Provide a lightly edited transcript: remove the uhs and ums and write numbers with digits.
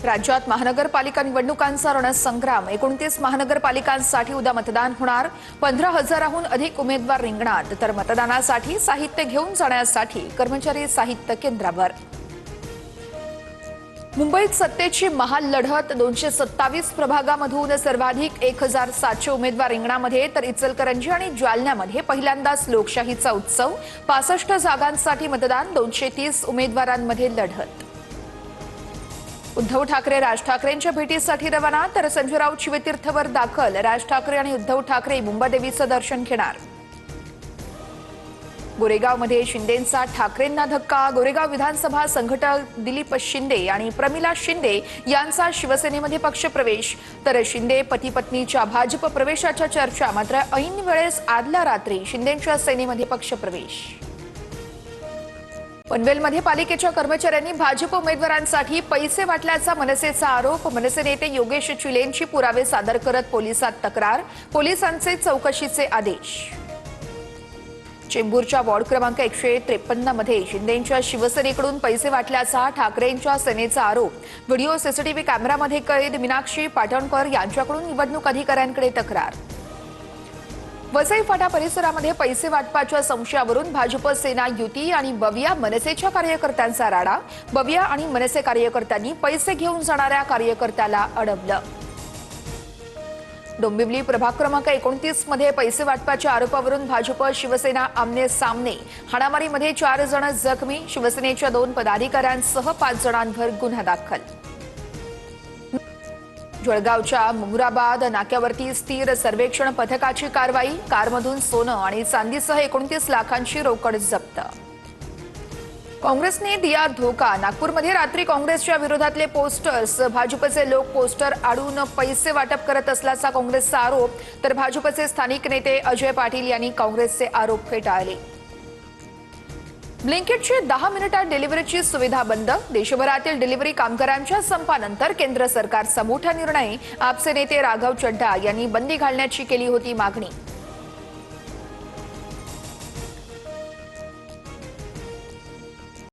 राज्यात महानगरपालिका निवडणुकांचा रणसंग्राम 29 महानगरपालिकांसाठी उद्या मतदान होणार। 15,000हून अधिक उमेदवार रिंगणात, तर मतदानासाठी साहित्य घेऊन जाण्यासाठी कर्मचारी साहित्य केंद्रावर। मुंबईत सत्तेची महाल लढत 227 प्रभागामधून सर्वाधिक 1,700 उमेदवार रिंगणामध्ये, तर इचलकरंजी आणि जालन्यामध्ये पहिल्यांदाच लोकशाहीचा उत्सव। 65 जागांसाठी मतदान, 230 उमेदवारांमध्ये लढत। उद्धव ठाकरे राज ठाकरेंच्या भेटीसाठी रवाना, तर संजय राऊत शिवतीर्थवर दाखल। राज ठाकरे आणि उद्धव ठाकरे मुंबादेवीचं दर्शन घेणार। गोरेगावमध्ये शिंदेंचा ठाकरेंना धक्का। गोरेगाव विधानसभा संघटक दिलीप शिंदे आणि प्रमिला शिंदे यांचा शिवसेनेमध्ये पक्षप्रवेश, तर शिंदे पती पत्नीच्या भाजप प्रवेशाच्या चर्चा। मात्र ऐन वेळेस आदल्या रात्री शिंदेंच्या सेनेमध्ये पक्षप्रवेश। पनवेलमध्ये पालिकेच्या कर्मचाऱ्यांनी भाजप उमेदवारांसाठी पैसे वाटल्याचा मनसेचा आरोप। मनसे नेते योगेश चिलेंची पुरावे सादर करत पोलिसात तक्रार। पोलिसांचे चौकशीचे आदेश। चेंबूरच्या वॉर्ड क्रमांक 153 मध्ये शिंदेंच्या शिवसेनेकडून पैसे वाटल्याचा ठाकरेंच्या सेनेचा आरोप। व्हिडिओ सीसीटीव्ही कॅमेरामध्ये कैद। मीनाक्षी पाटणकर यांच्याकडून निवडणूक अधिकाऱ्यांकडे तक्रार। वसई फाटा परिसरामध्ये पैसे वाटपाच्या संशयावरून भाजप सेना युती आणि बविया मनसेच्या कार्यकर्त्यांचा राडा। बविया आणि मनसे कार्यकर्त्यांनी पैसे घेऊन जाणाऱ्या कार्यकर्त्याला अडवलं। डोंबिवली प्रभाग क्रमांक 29 मध्ये पैसे वाटपाच्या आरोपावरून भाजप शिवसेना आमने सामने। हाणामारीमध्ये 4 जण जखमी। शिवसेनेच्या 2 पदाधिकाऱ्यांसह 5 जणांवर गुन्हा दाखल। जळगावच्या मुराबाद नाक्यावरती स्थिर सर्वेक्षण पथकाची कारवाई। कारमधून सोनं आणि चांदीसह 29 लाखांची रोकड जप्त। काँग्रेसने दिया धोका। नागपूरमध्ये रात्री काँग्रेसच्या विरोधातले पोस्टर्स। भाजपचे लोक पोस्टर आडून पैसे वाटप करत असल्याचा काँग्रेसचा आरोप, तर भाजपचे स्थानिक नेते अजय पाटील यांनी काँग्रेसचे आरोप फेटाळले। ब्लिंकिटची 10 मिनिटात डिलिव्हरीची सुविधा बंद। देशभरातील डिलिव्हरी कामगारांच्या संपानंतर केंद्र सरकारचा मोठा निर्णय। आपचे नेते राघव चड्ढा यांनी बंदी घालण्याची केली होती मागणी।